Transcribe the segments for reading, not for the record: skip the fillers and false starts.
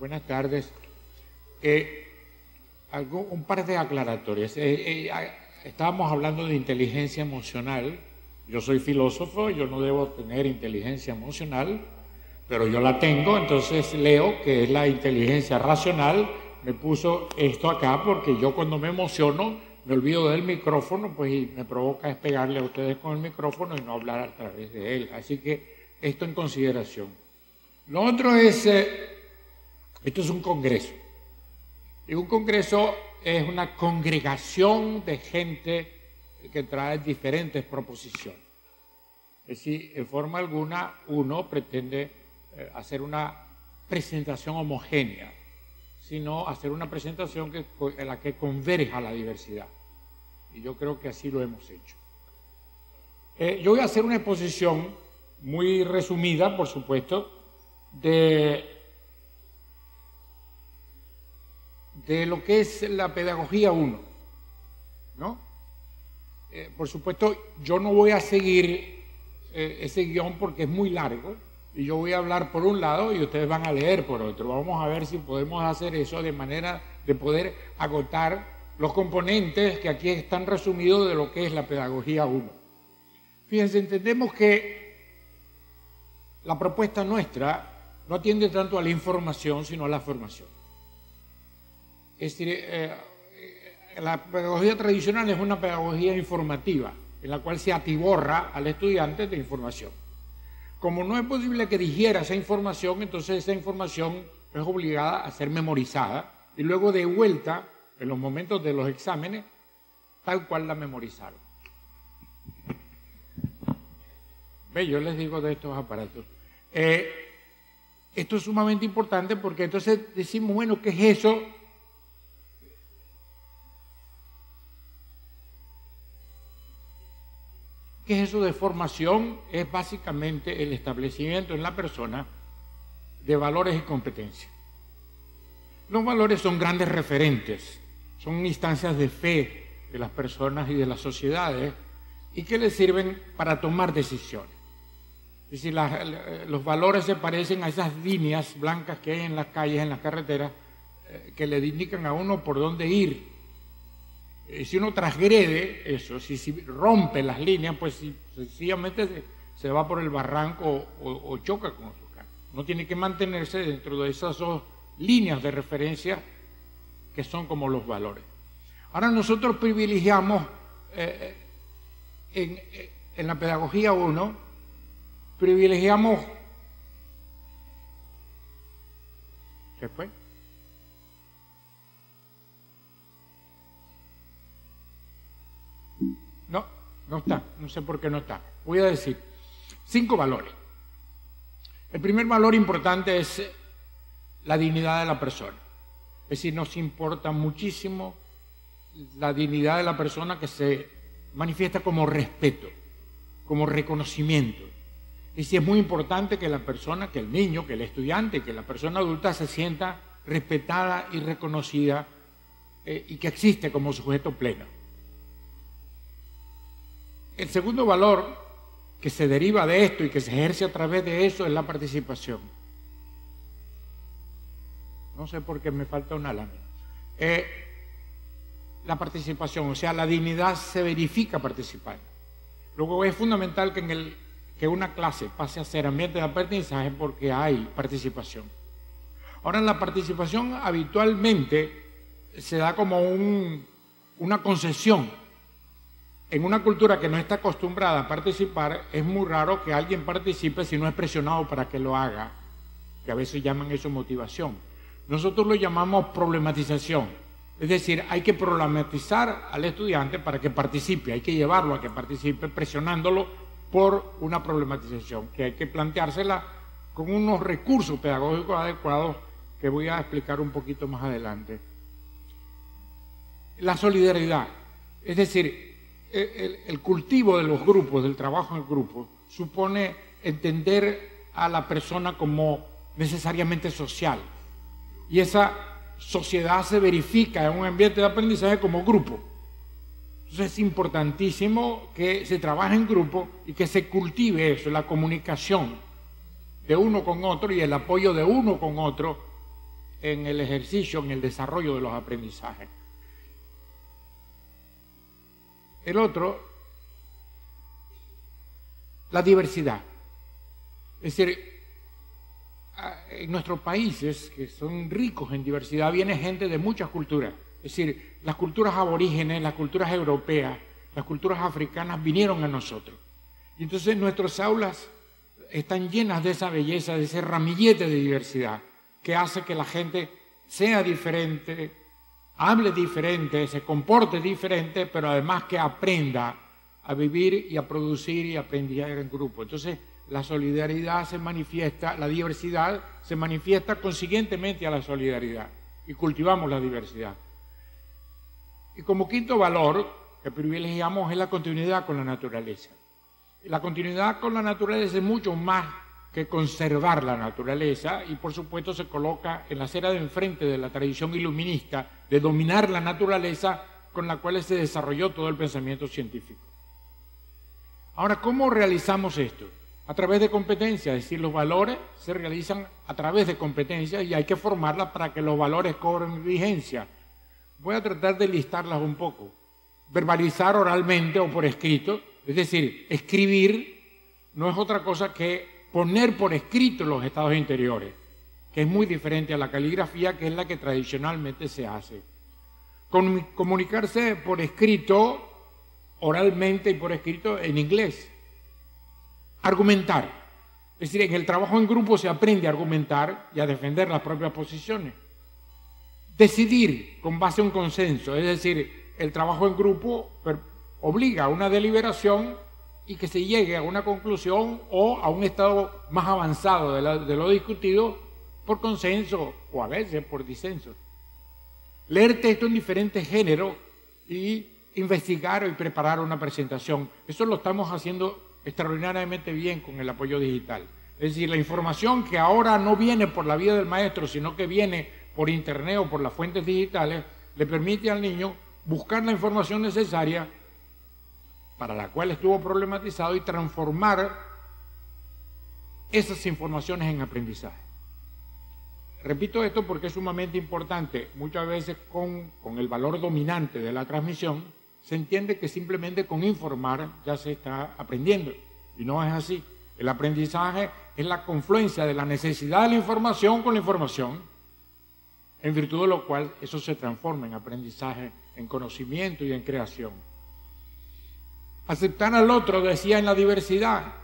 Buenas tardes. Un par de aclaratorias. Estábamos hablando de inteligencia emocional. Yo soy filósofo, yo no debo tener inteligencia emocional, pero yo la tengo, entonces Leo, que es la inteligencia racional, me puso esto acá porque yo cuando me emociono me olvido del micrófono, pues y me provoca es pegarle a ustedes con el micrófono y no hablar a través de él. Así que esto en consideración. Lo otro es, esto es un congreso. Y un congreso es una congregación de gente que trae diferentes proposiciones. Es decir, en forma alguna uno pretende hacer una presentación homogénea, sino hacer una presentación en la que converja la diversidad. Y yo creo que así lo hemos hecho. Yo voy a hacer una exposición muy resumida, por supuesto, de lo que es la pedagogía 1, ¿no? Por supuesto, yo no voy a seguir ese guión porque es muy largo y yo voy a hablar por un lado y ustedes van a leer por otro. Vamos a ver si podemos hacer eso de manera de poder agotar los componentes que aquí están resumidos de lo que es la pedagogía 1. Fíjense, entendemos que la propuesta nuestra no atiende tanto a la información, sino a la formación. Es decir, la pedagogía tradicional es una pedagogía informativa, en la cual se atiborra al estudiante de información. Como no es posible que digiera esa información, entonces esa información es obligada a ser memorizada y luego de vuelta, en los momentos de los exámenes, tal cual la memorizaron. ¿Ve? Yo les digo de estos aparatos. Esto es sumamente importante porque entonces decimos, bueno, ¿qué es eso? ¿Qué es eso de formación? Es básicamente el establecimiento en la persona de valores y competencias. Los valores son grandes referentes, son instancias de fe de las personas y de las sociedades y que les sirven para tomar decisiones. Es decir, los valores se parecen a esas líneas blancas que hay en las calles, en las carreteras, que le indican a uno por dónde ir. Si uno transgrede eso, si rompe las líneas, pues sencillamente se va por el barranco o choca con otro carro. Uno tiene que mantenerse dentro de esas dos líneas de referencia que son como los valores. Ahora nosotros privilegiamos en la pedagogía 1, privilegiamos... ¿Se fue? No está, no sé por qué no está. Voy a decir 5 valores. El primer valor importante es la dignidad de la persona. Es decir, nos importa muchísimo la dignidad de la persona que se manifiesta como respeto, como reconocimiento. Es decir, es muy importante que la persona, que el niño, que el estudiante, que la persona adulta se sienta respetada y reconocida y que existe como sujeto pleno. El segundo valor que se deriva de esto y que se ejerce a través de eso es la participación. No sé por qué me falta una lámina. La participación, o sea, la dignidad se verifica participando. Luego es fundamental que una clase pase a ser ambiente de aprendizaje porque hay participación. Ahora, la participación habitualmente se da como una concesión. En una cultura que no está acostumbrada a participar, es muy raro que alguien participe si no es presionado para que lo haga, que a veces llaman eso motivación. Nosotros lo llamamos problematización, es decir, hay que problematizar al estudiante para que participe, hay que llevarlo a que participe presionándolo por una problematización, que hay que planteársela con unos recursos pedagógicos adecuados que voy a explicar un poquito más adelante. La solidaridad, es decir, el cultivo de los grupos, del trabajo en el grupo, supone entender a la persona como necesariamente social. Y esa sociedad se verifica en un ambiente de aprendizaje como grupo. Entonces es importantísimo que se trabaje en grupo y que se cultive eso, la comunicación de uno con otro y el apoyo de uno con otro en el ejercicio, en el desarrollo de los aprendizajes. El otro, la diversidad. Es decir, en nuestros países, que son ricos en diversidad, viene gente de muchas culturas. Es decir, las culturas aborígenes, las culturas europeas, las culturas africanas vinieron a nosotros. Y entonces nuestras aulas están llenas de esa belleza, de ese ramillete de diversidad, que hace que la gente sea diferente, hable diferente, se comporte diferente, pero además que aprenda a vivir y a producir y a aprender en grupo. Entonces, la solidaridad se manifiesta, la diversidad se manifiesta consiguientemente a la solidaridad y cultivamos la diversidad. Y como quinto valor que privilegiamos es la continuidad con la naturaleza. La continuidad con la naturaleza es mucho más que conservar la naturaleza y por supuesto se coloca en la acera de enfrente de la tradición iluminista de dominar la naturaleza con la cual se desarrolló todo el pensamiento científico. Ahora, ¿cómo realizamos esto? A través de competencias, es decir, los valores se realizan a través de competencias y hay que formarlas para que los valores cobren vigencia. Voy a tratar de listarlas un poco. Verbalizar oralmente o por escrito, es decir, escribir no es otra cosa que poner por escrito los estados interiores, que es muy diferente a la caligrafía, que es la que tradicionalmente se hace. Comunicarse por escrito, oralmente y por escrito en inglés. Argumentar. Es decir, en el trabajo en grupo se aprende a argumentar y a defender las propias posiciones. Decidir con base a un consenso, es decir, el trabajo en grupo obliga a una deliberación y que se llegue a una conclusión o a un estado más avanzado de lo discutido por consenso o a veces por disenso. Leer texto en diferentes géneros y investigar y preparar una presentación. Eso lo estamos haciendo extraordinariamente bien con el apoyo digital. Es decir, la información que ahora no viene por la vía del maestro, sino que viene por internet o por las fuentes digitales, le permite al niño buscar la información necesaria para la cual estuvo problematizado y transformar esas informaciones en aprendizaje. Repito esto porque es sumamente importante. Muchas veces con el valor dominante de la transmisión se entiende que simplemente con informar ya se está aprendiendo. Y no es así. El aprendizaje es la confluencia de la necesidad de la información con la información, en virtud de lo cual eso se transforma en aprendizaje, en conocimiento y en creación. Aceptar al otro, decía, en la diversidad,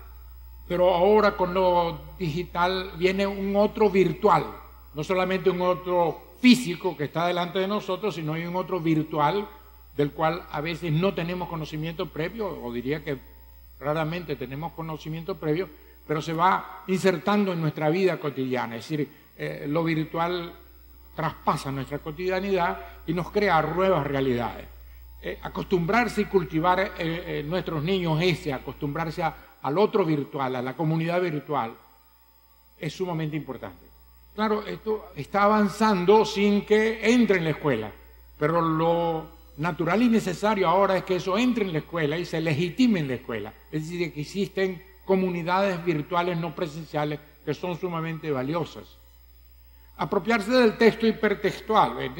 pero ahora con lo digital viene un otro virtual, no solamente un otro físico que está delante de nosotros, sino hay un otro virtual del cual a veces no tenemos conocimiento previo, o diría que raramente tenemos conocimiento previo, pero se va insertando en nuestra vida cotidiana, es decir, lo virtual traspasa nuestra cotidianidad y nos crea nuevas realidades. Acostumbrarse y cultivar nuestros niños acostumbrarse al otro virtual, a la comunidad virtual, es sumamente importante. Claro, esto está avanzando sin que entre en la escuela, pero lo natural y necesario ahora es que eso entre en la escuela y se legitime en la escuela. Es decir, que existen comunidades virtuales no presenciales que son sumamente valiosas. Apropiarse del texto hipertextual.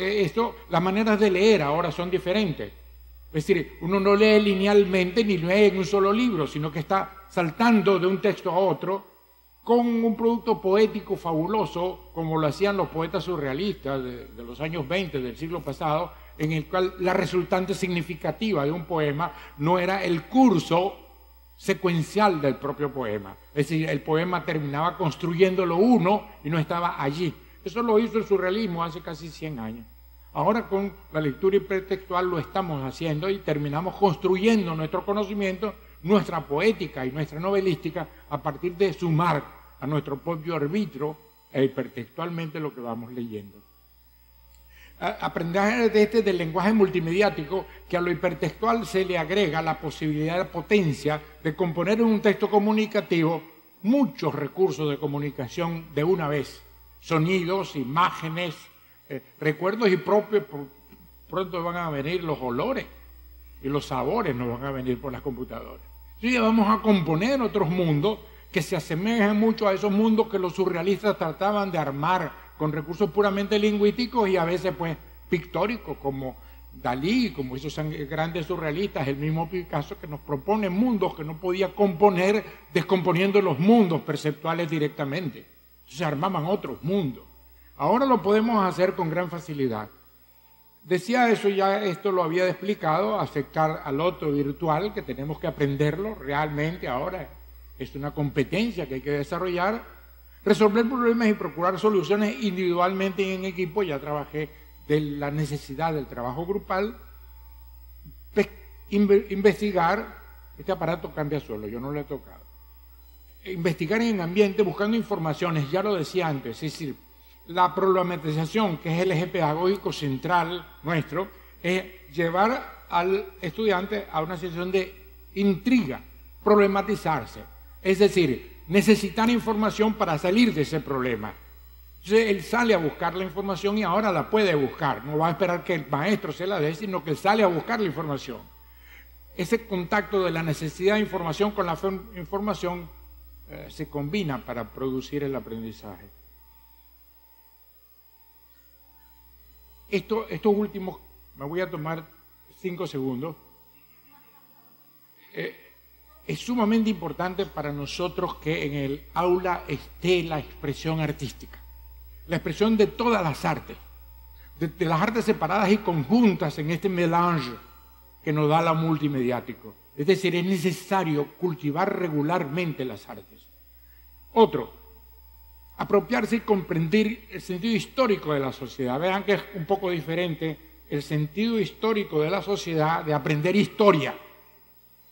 Las maneras de leer ahora son diferentes. Es decir, uno no lee linealmente ni lee en un solo libro, sino que está saltando de un texto a otro con un producto poético fabuloso, como lo hacían los poetas surrealistas de los años 20 del siglo pasado, en el cual la resultante significativa de un poema no era el curso secuencial del propio poema. Es decir, el poema terminaba construyéndolo uno y no estaba allí. Eso lo hizo el surrealismo hace casi 100 años. Ahora con la lectura hipertextual lo estamos haciendo y terminamos construyendo nuestro conocimiento, nuestra poética y nuestra novelística a partir de sumar a nuestro propio arbitrio hipertextualmente lo que vamos leyendo. Aprendizaje del lenguaje multimediático, que a lo hipertextual se le agrega la posibilidad, la potencia de componer en un texto comunicativo muchos recursos de comunicación de una vez, sonidos, imágenes, recuerdos y pronto van a venir los olores y los sabores nos van a venir por las computadoras. Entonces vamos a componer otros mundos que se asemejan mucho a esos mundos que los surrealistas trataban de armar con recursos puramente lingüísticos y a veces pues pictóricos, como Dalí, como esos grandes surrealistas, el mismo Picasso, que nos propone mundos que no podía componer descomponiendo los mundos perceptuales directamente. Se armaban otros mundos. Ahora lo podemos hacer con gran facilidad. Decía eso, ya esto lo había explicado, aceptar al otro virtual, que tenemos que aprenderlo realmente ahora. Es una competencia que hay que desarrollar. Resolver problemas y procurar soluciones individualmente y en equipo. Ya trabajé de la necesidad del trabajo grupal. Investigar, este aparato cambia solo, yo no lo he tocado. Investigar en ambiente buscando informaciones, ya lo decía antes, es decir, la problematización, que es el eje pedagógico central nuestro, es llevar al estudiante a una situación de intriga, problematizarse, es decir, necesitar información para salir de ese problema. Entonces él sale a buscar la información y ahora la puede buscar, no va a esperar que el maestro se la dé, sino que él sale a buscar la información. Ese contacto de la necesidad de información con la información se combina para producir el aprendizaje. Estos últimos, me voy a tomar 5 segundos, es sumamente importante para nosotros que en el aula esté la expresión artística, la expresión de todas las artes, de las artes separadas y conjuntas en este melange que nos da la multimediático. Es decir, es necesario cultivar regularmente las artes. Otro, apropiarse y comprender el sentido histórico de la sociedad. Vean que es un poco diferente el sentido histórico de la sociedad de aprender historia.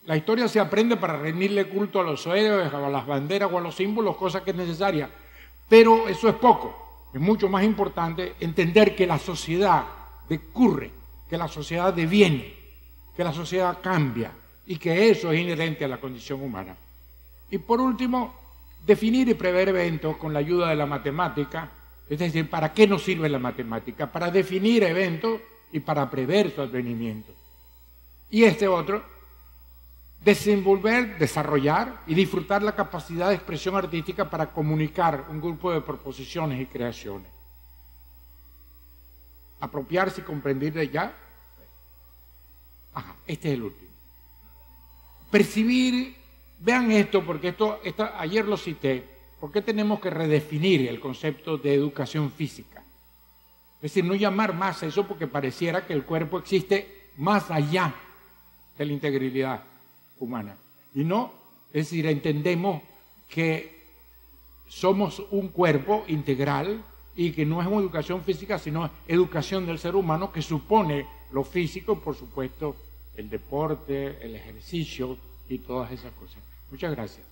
La historia se aprende para rendirle culto a los héroes, a las banderas o a los símbolos, cosa que es necesaria. Pero eso es poco. Es mucho más importante entender que la sociedad decurre, que la sociedad deviene, que la sociedad cambia y que eso es inherente a la condición humana. Y por último, definir y prever eventos con la ayuda de la matemática, es decir, ¿para qué nos sirve la matemática? Para definir eventos y para prever su advenimiento. Y este otro, desenvolver, desarrollar y disfrutar la capacidad de expresión artística para comunicar un grupo de proposiciones y creaciones. Apropiarse y comprender de ya. Ajá, este es el último. Percibir. Vean esto, porque ayer lo cité. ¿Por qué tenemos que redefinir el concepto de educación física? Es decir, no llamar más a eso porque pareciera que el cuerpo existe más allá de la integridad humana. Y no, es decir, entendemos que somos un cuerpo integral y que no es una educación física, sino educación del ser humano, que supone lo físico, por supuesto, el deporte, el ejercicio y todas esas cosas. Muchas gracias.